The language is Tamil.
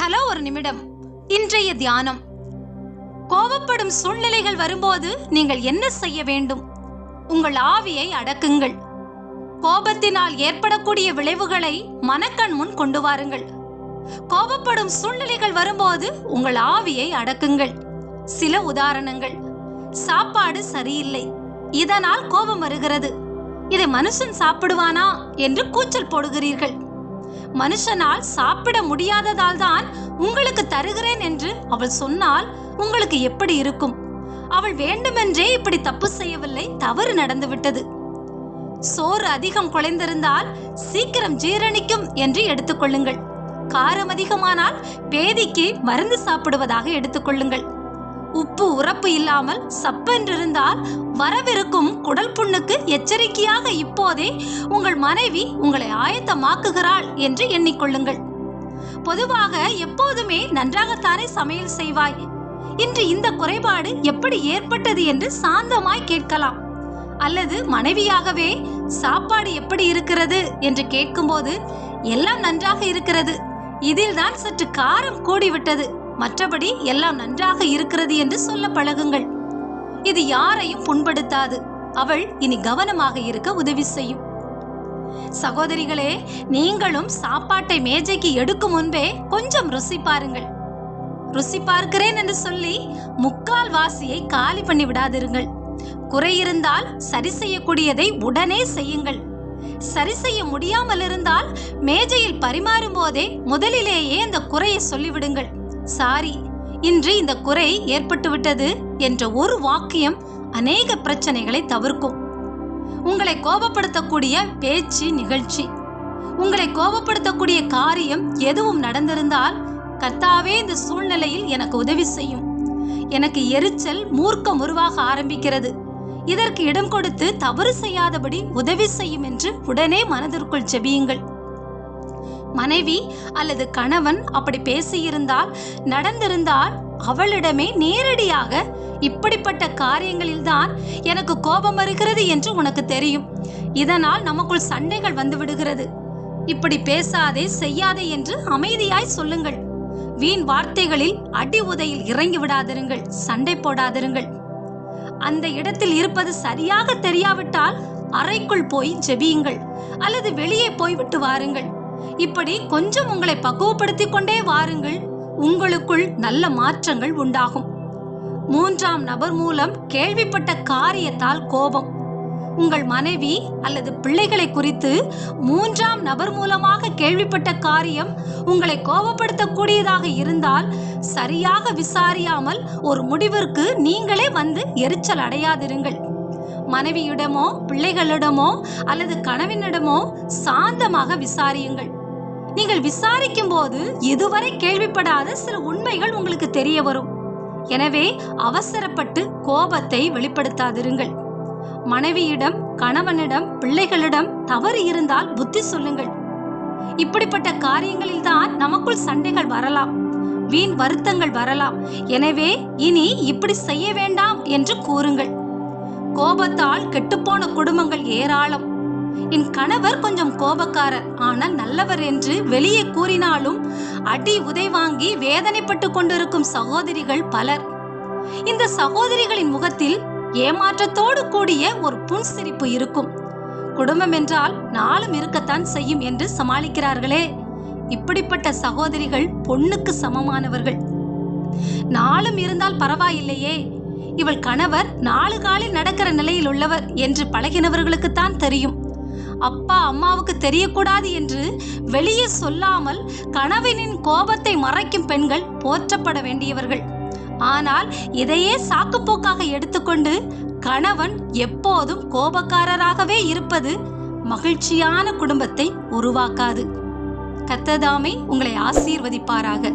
ஹலோ ஒரு நிமிடம். இன்றைய தியானம். கோபப்படும் சூழ்நிலைகள் வரும்போது நீங்கள் என்ன செய்ய வேண்டும்? உங்கள் ஆவியை அடக்குங்கள். கோபத்தினால் ஏற்படக்கூடிய விளைவுகளை மனக்கண் முன் கொண்டு வாருங்கள். கோபப்படும் சூழ்நிலைகள் வரும்போது உங்கள் ஆவியை அடக்குங்கள். சில உதாரணங்கள். சாப்பாடு சரியில்லை, இதனால் கோபம் வருகிறது. இதை மனுஷன் சாப்பிடுவானா என்று கூச்சல் போடுகிறீர்கள். மனுஷனால் சாப்பிட முடியாததால் தான் உங்களுக்கு தருகிறேன் என்று அவள் சொன்னால் உங்களுக்கு எப்படி இருக்கும்? அவள் வேண்டுமென்றே இப்படி தப்பு செய்யவில்லை, தவறு நடந்துவிட்டது. சோறு அதிகம் குழைந்திருந்தால் சீக்கிரம் ஜீரணிக்கும் என்று எடுத்துக்கொள்ளுங்கள். காரம் அதிகமானால் பேதிக்கு மருந்து சாப்பிடுவதாக எடுத்துக்கொள்ளுங்கள். உப்பு உரப்பு இல்லாமல் சப்பென்றிருந்தால் வரவிருக்கும் குடல் புண்ணுக்கு எச்சரிக்கையாக இப்போதே உங்கள் மனைவி உங்களை ஆயத்தமாக்குகிறாள் என்று எண்ணிக்கொள்ளுங்கள். பொதுவாக எப்போதுமே நன்றாகத்தானே சமையல் செய்வாய், இன்று இந்த குறைபாடு எப்படி ஏற்பட்டது என்று சாந்தமாய் கேட்கலாம். அல்லது மனைவியாகவே சாப்பாடு எப்படி இருக்கிறது என்று கேட்கும்போது எல்லாம் நன்றாக இருக்கிறது, இதில் தான் சற்று காரம் கூடிவிட்டது, மற்றபடி எல்லாம் நன்றாக இருக்கிறது என்று சொல்ல பழகுங்கள். இது யாரையும் புண்படுத்தாது. அவள் இனி கவனமாக இருக்க உதவி செய்யும். சகோதரிகளே, நீங்களும் சாப்பாட்டை மேஜைக்கு எடுக்கும் முன்பே கொஞ்சம் ருசி பாருங்கள். ருசி பார்க்கிறேன் என்று சொல்லி முக்கால் வாசியை காலி பண்ணி விடாதிருங்கள். குறை இருந்தால் சரி செய்யக்கூடியதை உடனே செய்யுங்கள். சரி செய்ய முடியாமல் இருந்தால் மேஜையில் பரிமாறும் போதே முதலிலேயே அந்த குறையை சொல்லிவிடுங்கள். சாரி, இன்று இந்த குறை ஏற்பட்டுவிட்டது என்ற ஒரு வாக்கியம் அநேக பிரச்சனைகளை தவிர்க்கும். உங்களை கோபப்படுத்தக்கூடிய பேச்சு, நிகழ்ச்சி, உங்களை கோபப்படுத்தக்கூடிய காரியம் எதுவும் நடந்திருந்தால், கர்த்தாவே இந்த சூழ்நிலையில் எனக்கு உதவி செய்யும், எனக்கு எரிச்சல் மூர்க்கம் உருவாக ஆரம்பிக்கிறது, இதற்கு இடம் கொடுத்து தவறு செய்யாதபடி உதவி செய்யும் என்று உடனே மனதிற்குள் ஜெபியுங்கள். மனைவி அல்லது கணவன் அப்படி பேசியிருந்தால், நடந்திருந்தால் அவளிடமே நேரடியாக இப்படிப்பட்ட காரியங்களில்தான் எனக்கு கோபம் வருகிறது என்று உனக்கு தெரியும், இதனால் நமக்குள் சண்டைகள் வந்து விடுகிறது, இப்படி பேசாதே செய்யாதே என்று அமைதியாய் சொல்லுங்கள். வீண் வார்த்தைகளில் அடி உதையில் இறங்கி விடாதிருங்கள், சண்டை போடாதிருங்கள். அந்த இடத்தில் இருப்பது சரியாக தெரியாவிட்டால் அறைக்குள் போய் ஜெபியுங்கள் அல்லது வெளியே போய்விட்டு வாருங்கள். இப்படி கொஞ்சம் உங்களை பக்குவப்படுத்திக் கொண்டே வாருங்கள். உங்களுக்குள் நல்ல மாற்றங்கள் உண்டாகும். 3ஆம் நபர் மூலம் கேள்விப்பட்ட காரியத்தால் கோபம். உங்கள் மனைவி அல்லது பிள்ளைகளை குறித்து 3ஆம் நபர் மூலமாக கேள்விப்பட்ட காரியம் உங்களை கோபப்படுத்தக்கூடியதாக இருந்தால், சரியாக விசாரியாமல் ஒரு முடிவிற்கு நீங்களே வந்து எரிச்சல் அடையாதிருங்கள். மனைவியிடமோ பிள்ளைகளிடமோ அல்லது கணவனிடமோ சாந்தமாக விசாரியுங்கள். நீங்கள் விசாரிக்கும் போது இதுவரை கேள்விப்படாத சில உண்மைகள் உங்களுக்கு தெரிய வரும். எனவே அவசரப்பட்டு கோபத்தை வெளிப்படுத்தாதிருங்கள். மனைவியிடம், கணவனிடம், பிள்ளைகளிடம் தவறு இருந்தால் புத்தி சொல்லுங்கள். இப்படிப்பட்ட காரியங்களில் தான் நமக்குள் சண்டைகள் வரலாம், வீண் வருத்தங்கள் வரலாம். எனவே இனி இப்படி செய்ய வேண்டாம் என்று கூறுங்கள். கோபத்தால் கெட்டுப்போன குடும்பங்கள் ஏராளம். என் கணவர் கொஞ்சம் கோபக்காரர், ஆனால் நல்லவர் என்று வெளியே கூறினாலும் அடி உதை வாங்கி வேதனைப்பட்டு கொண்டிருக்கும் சகோதரிகள் பலர். இந்த சகோதரிகளின் முகத்தில் ஏமாற்றத்தோடு கூடிய ஒரு புன்சிரிப்பு இருக்கும். குடும்பம் என்றால் நாளும் இருக்கத்தான் செய்யும் என்று சமாளிக்கிறார்களே, இப்படிப்பட்ட சகோதரிகள் பொண்ணுக்கு சமமானவர்கள். நாளும் இருந்தால் பரவாயில்லையே, இவள் கணவர் 4 காலில் நடக்கிற நிலையில் உள்ளவர் என்று பழகினவர்களுக்குத்தான் தெரியும். அப்பா அம்மாவுக்கு தெரியக்கூடாது என்று வெளியே சொல்லாமல் கணவனின் கோபத்தை மறைக்கும் பெண்கள் போற்றப்பட வேண்டியவர்கள். ஆனால் இதையே சாக்குப்போக்காக எடுத்துக்கொண்டு கணவன் எப்போதும் கோபக்காரராகவே இருப்பது மகிழ்ச்சியான குடும்பத்தை உருவாக்காது. கர்த்தர் தாமே உங்களை ஆசீர்வதிப்பாராக.